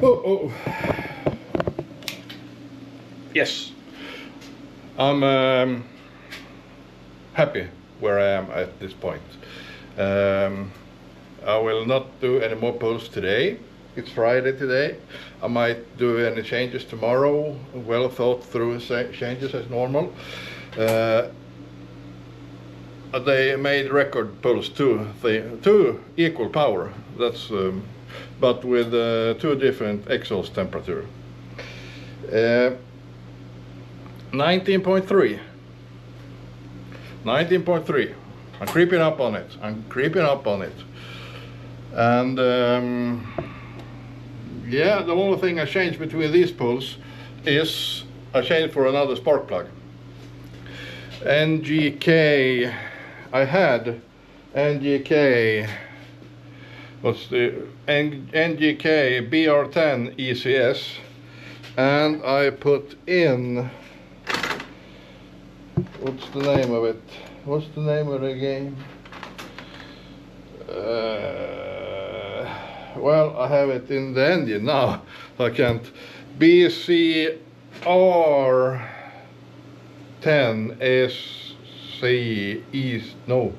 Oh. Yes, I'm happy where I am at this point. I will not do any more posts today. It's Friday today. I might do any changes tomorrow, well thought through changes as normal. They made record posts two equal power. That's but with two different exhaust temperature. 19.3. 19.3. I'm creeping up on it. And yeah, the only thing I changed between these poles is I changed for another spark plug. NGK, I had NGK, what's the NGK BR10 ECS, and I put in, what's the name of it? What's the name of the game? Well, I have it in the engine now. I can't. BCR10 SCE, no.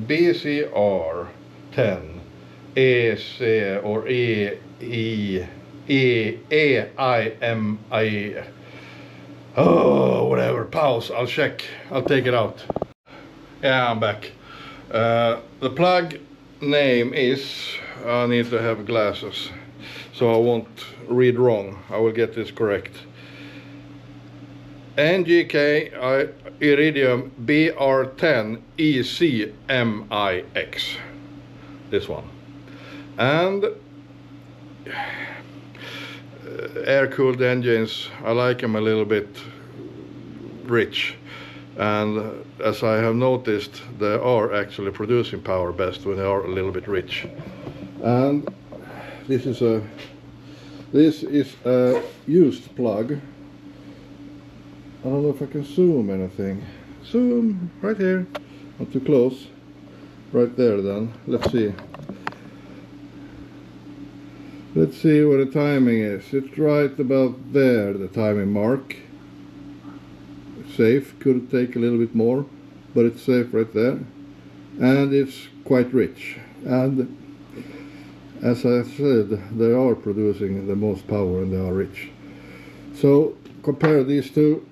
BCR10 EC or EIMI. Oh, whatever. Pause. I'll check. I'll take it out. Yeah, I'm back. The plug name is, I need to have glasses so I won't read wrong. I will get this correct. NGK Iridium BR10 ECMIX, this one. And air-cooled engines, I like them a little bit rich, and as I have noticed, they are actually producing power best when they are a little bit rich. And this is a used plug. I don't know if I can zoom anything. Zoom right here, not too close. Right there then. Let's see. Let's see what the timing is. It's right about there, the timing mark. Safe, could take a little bit more, but it's safe right there. And it's quite rich. And as I said, they are producing the most power and they are rich. So compare these two.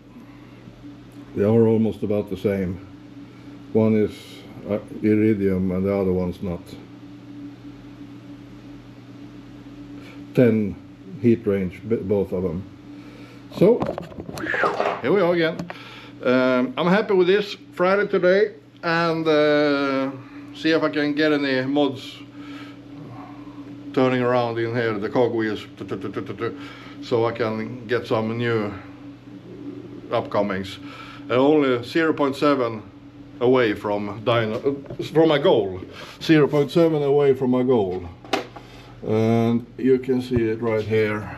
They are almost about the same. One is iridium and the other one's not. 10 heat range, both of them. So here we are again. I'm happy with this Friday today, and see if I can get any mods turning around in here, the cogwheels, so I can get some new upcomings. Only 0.7 away from from my goal. 0.7 away from my goal. And you can see it right here.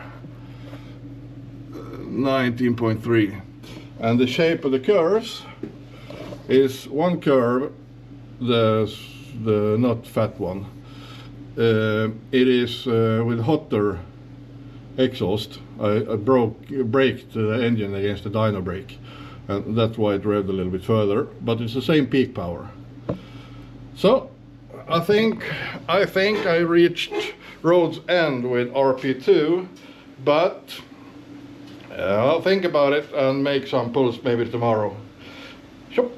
19.3. And the shape of the curves is one curve, the not fat one. It is with hotter exhaust. I braked the engine against the dyno brake, and that's why it revved a little bit further, but it's the same peak power. So I think I reached road's end with RP2, but I'll think about it and make some pulls maybe tomorrow. Sure.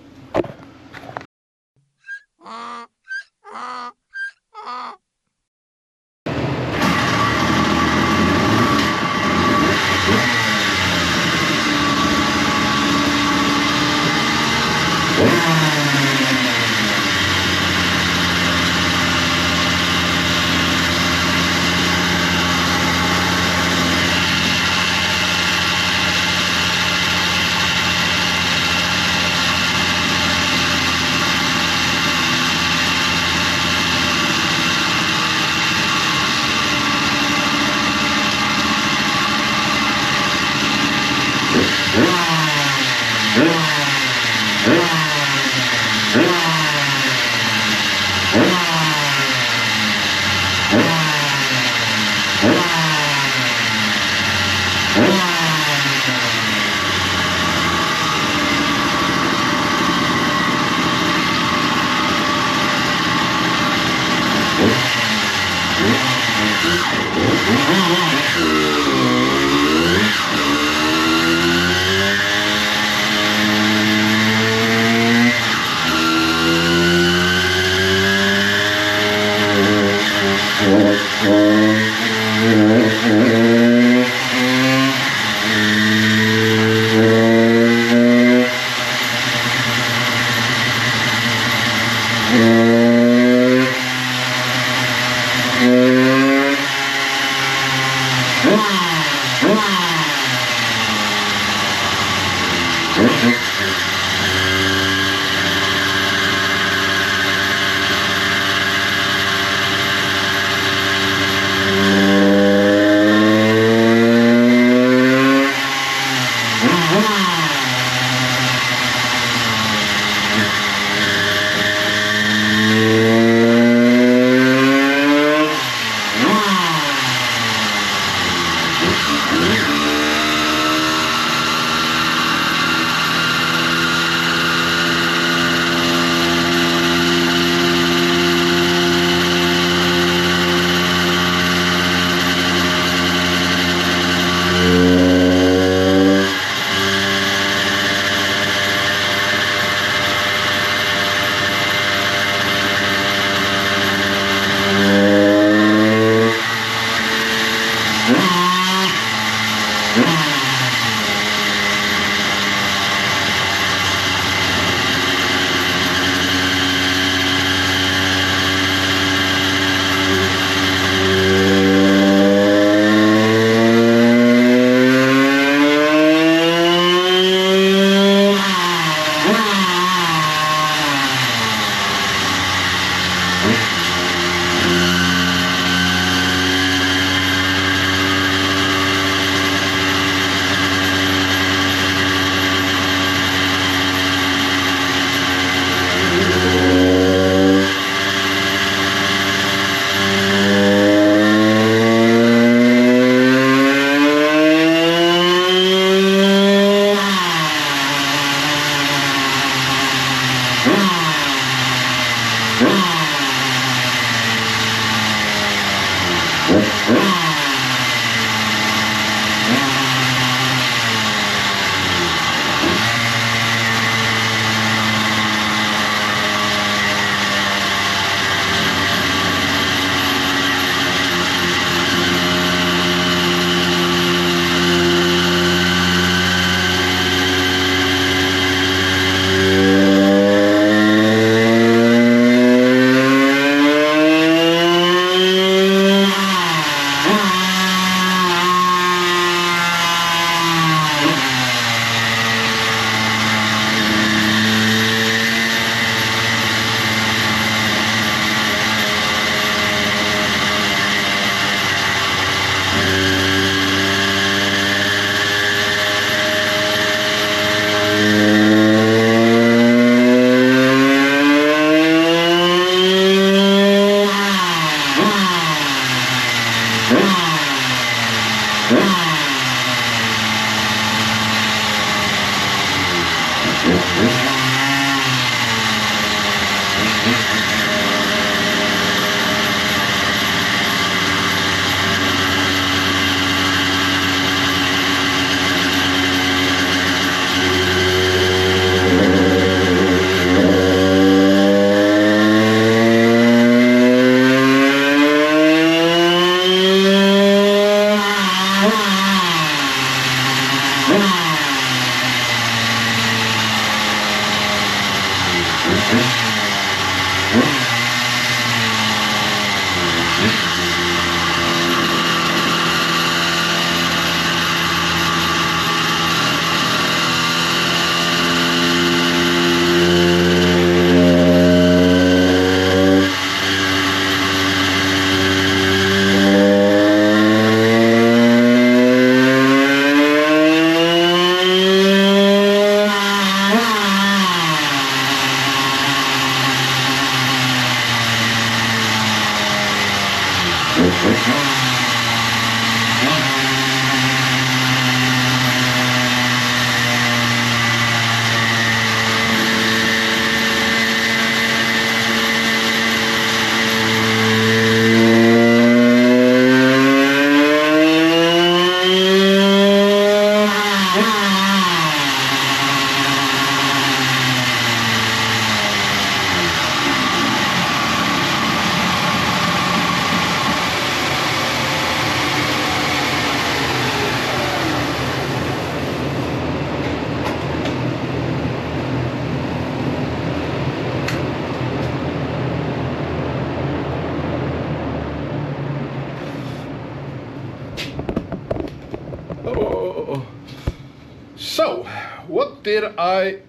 So, what did I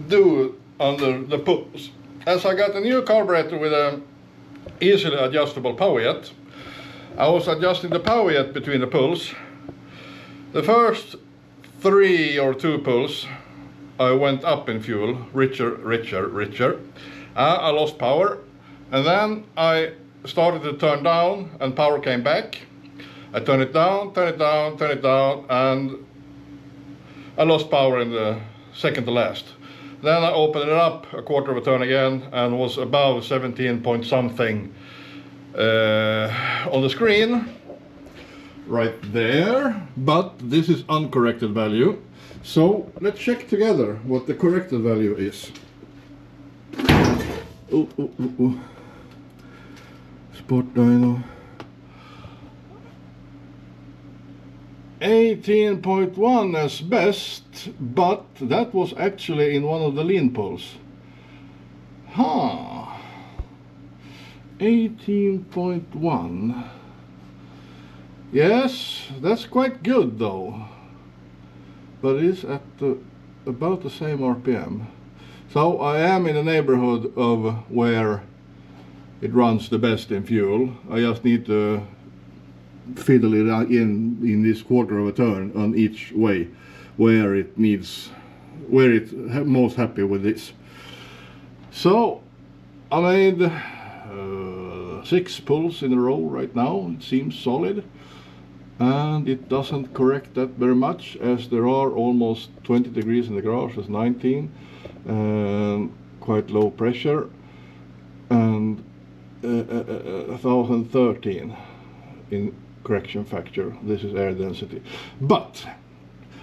do under the pulls? As I got a new carburetor with an easily adjustable power jet, I was adjusting the power jet between the pulls. The first 3 or 2 pulls I went up in fuel, richer. I lost power, and then I started to turn down and power came back. I turned it down, and I lost power in the second to last. Then I opened it up a quarter of a turn again and was above 17 point something on the screen. Right there, but this is uncorrected value. So let's check together what the corrected value is. Sport dyno. 18.1 as best, but that was actually in one of the lean pulls. 18.1. Yes, that's quite good though. But it is at about the same RPM. So I am in the neighborhood of where it runs the best in fuel. I just need to fiddle it in this quarter of a turn on each way where it needs, where it's most happy with this. So I made 6 pulls in a row right now. It seems solid, and it doesn't correct that very much, as there are almost 20 degrees in the garage. It's 19 and quite low pressure, and 1013 in correction factor. This is air density. But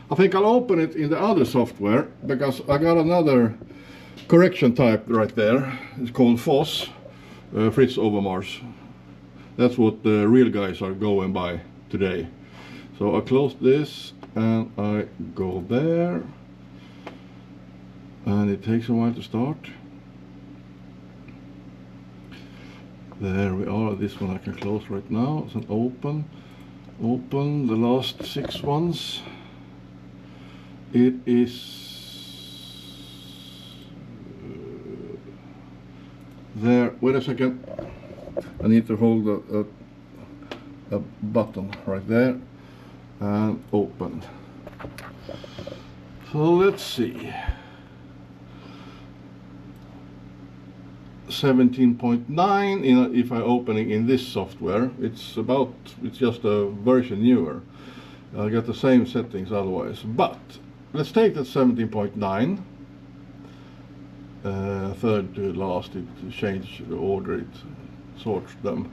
I think I'll open it in the other software, because I got another correction type right there. It's called FOSS, Fritz Overmars. That's what the real guys are going by today. So I close this and I go there, and it takes a while to start. There we are. This one I can close right now. So open the last 6 ones. It is there. Wait a second, I need to hold a button right there and open. So let's see. 17.9 if I open it in this software. It's just a version newer. I'll get the same settings otherwise, but let's take that 17.9, third to last. It changed the order, it sorts them,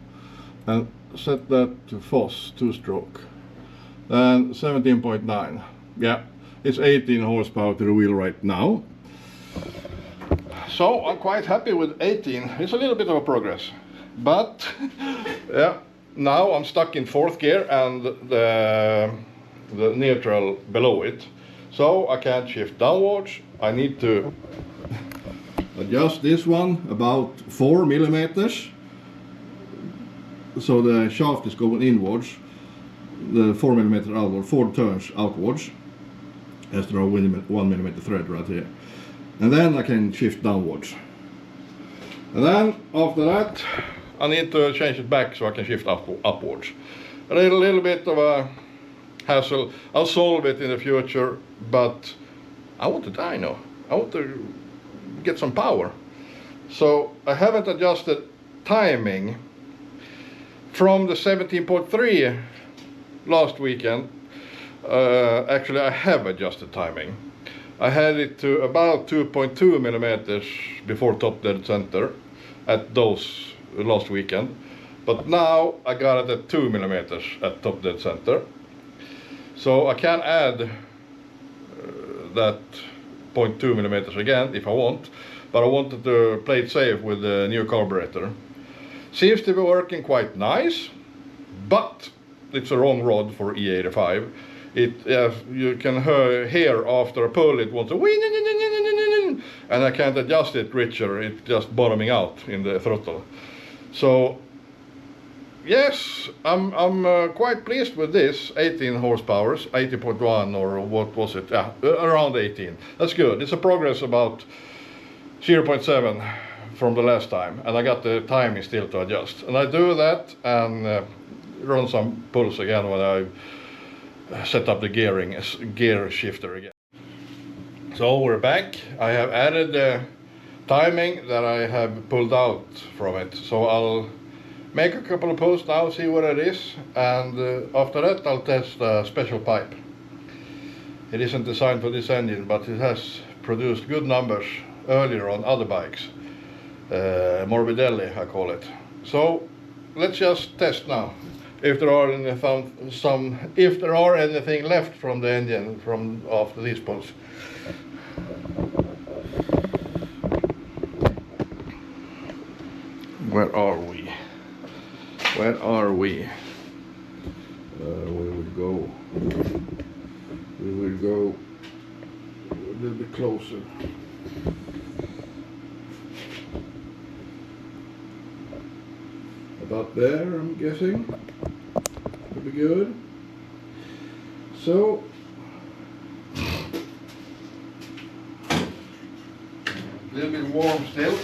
and set that to FOSS 2-stroke, and 17.9. yeah, it's 18 horsepower to the wheel right now. So I'm quite happy with 18. It's a little bit of a progress, but yeah, now I'm stuck in 4th gear and the neutral below it, so I can't shift downwards. I need to adjust this one about 4 millimeters, so the shaft is going inwards, the 4 millimeter outward, 4 turns outwards, as there are 1 millimeter thread right here. And then I can shift downwards. And then after that I need to change it back so I can shift upwards. A little bit of a hassle. I'll solve it in the future, but I want to dyno. I want to get some power. So I haven't adjusted timing from the 17.3 last weekend, actually I have adjusted timing. I had it to about 2.2 millimeters before top dead center at those last weekend, but now I got it at 2 millimeters at top dead center. So I can add that 0.2 millimeters again if I want, but I wanted to play it safe with the new carburetor. Seems to be working quite nice, but it's a wrong rod for E85. You can hear after a pull it wants to win, and I can't adjust it richer, it's just bottoming out in the throttle. So yes, I'm quite pleased with this 18 horsepower, 80.1 or what was it? Yeah, around 18. That's good. It's a progress about 0.7 from the last time, and I got the timing still to adjust. And I do that and run some pulls again when I set up the gear shifter again. So we're back. I have added the timing that I have pulled out from it. So I'll make a couple of pulls now, see what it is, and after that I'll test a special pipe. It isn't designed for this engine, but it has produced good numbers earlier on other bikes. Morbidelli I call it. So let's just test now if there are anything left from the engine from after these pulls. Where are we? Where are we? We will go a little bit closer. About there, I'm guessing. Will be good. So a little bit warm still.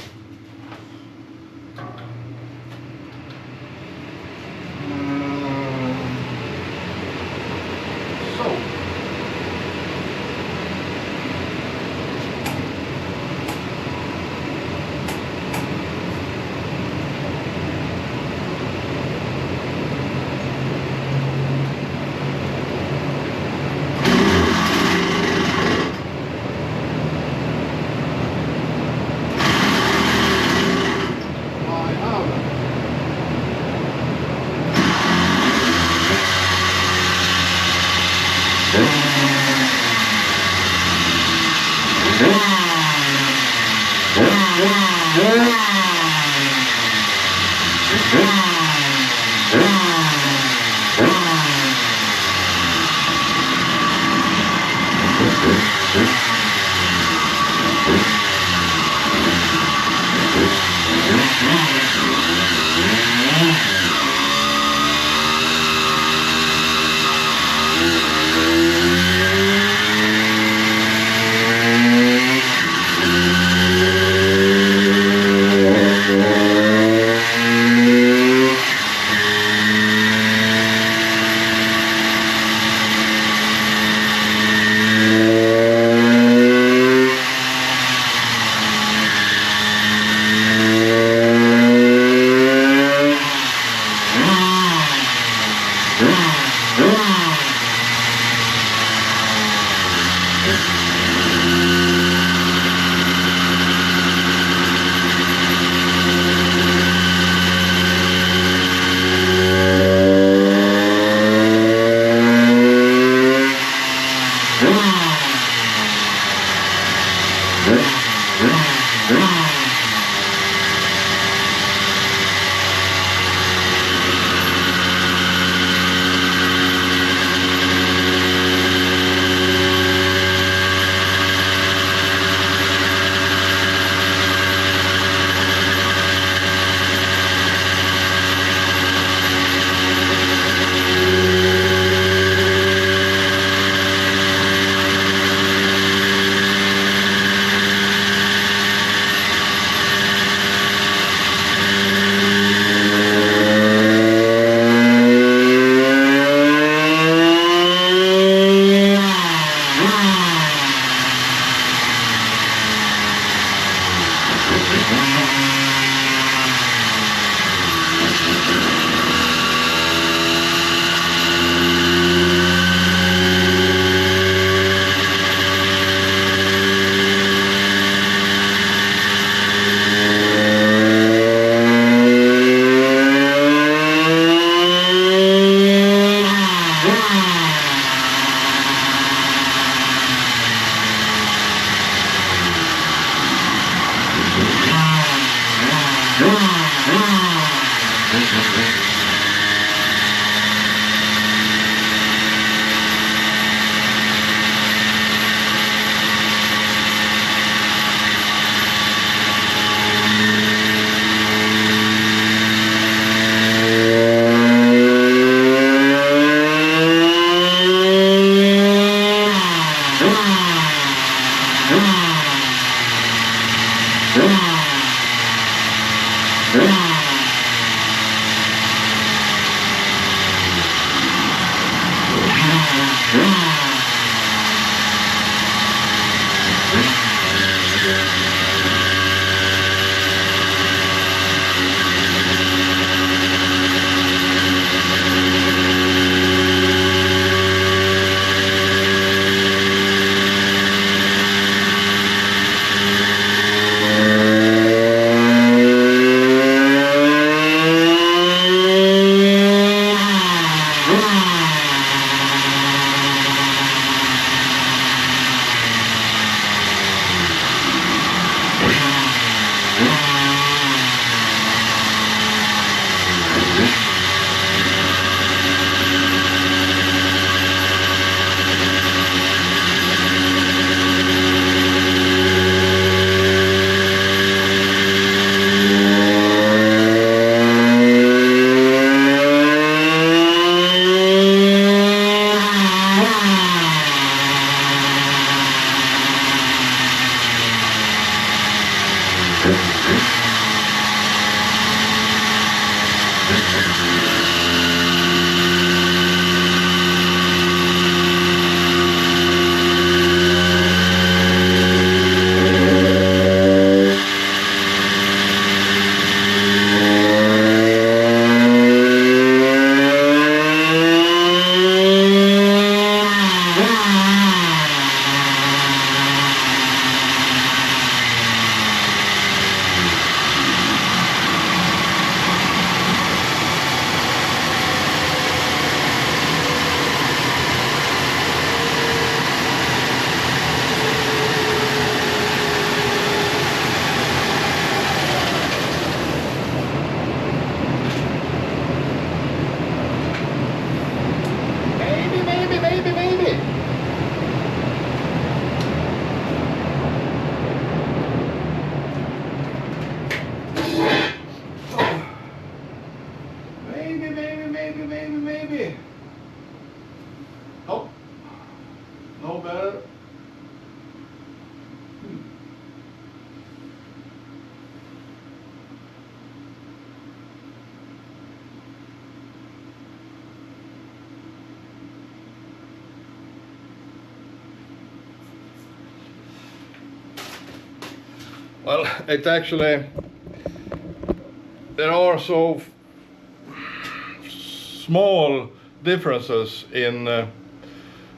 Well, it actually, there are so small differences in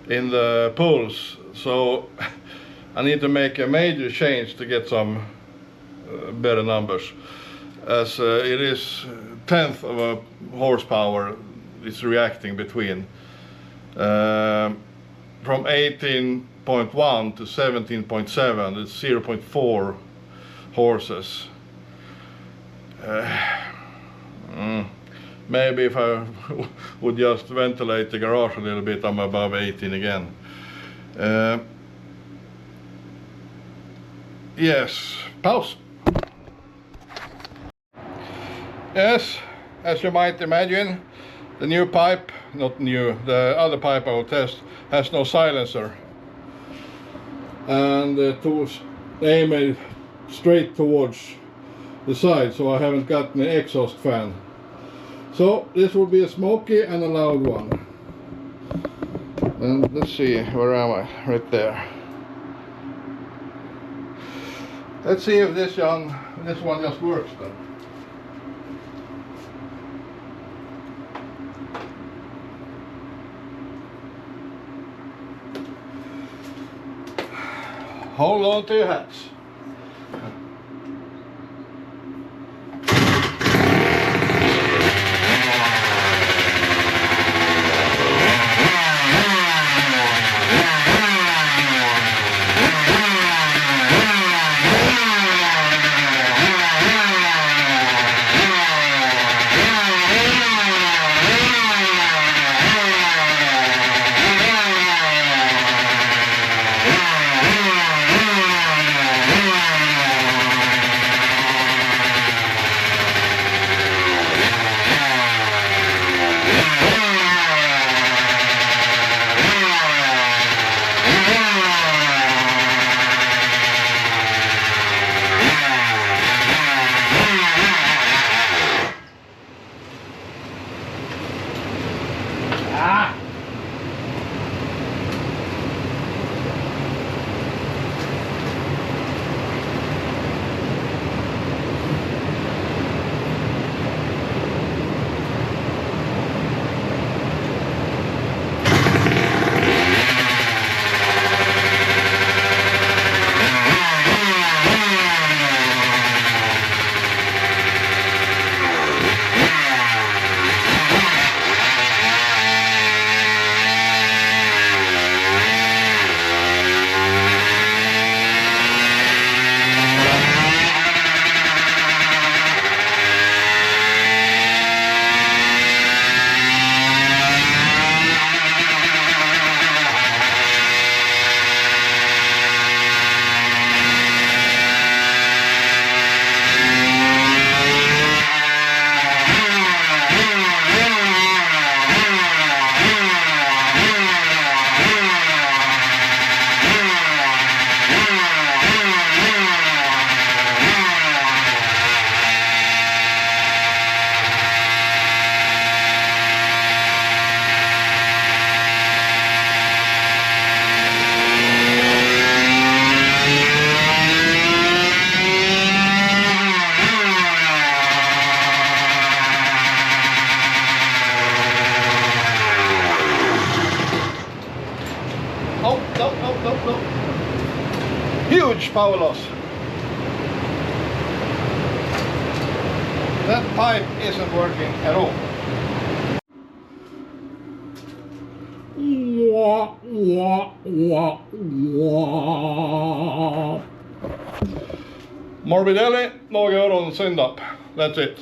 the pulls, so I need to make a major change to get some better numbers, as it is 1/10 of a horsepower it's reacting between, from 18.1 to 17.7. It's 0.4 horses. Maybe if I would just ventilate the garage a little bit, I'm above 18 again. Yes, pause. Yes, as you might imagine, the new pipe, not new, the other pipe I will test has no silencer. And to aim it straight towards the side, so I haven't got an exhaust fan. So this will be a smoky and a loud one. And let's see, where am I? Right there. Let's see if this one just works then. Hold on to your hats. No. Huge power loss. That pipe isn't working at all. Morbidelli, några öron Zundapp. That's it.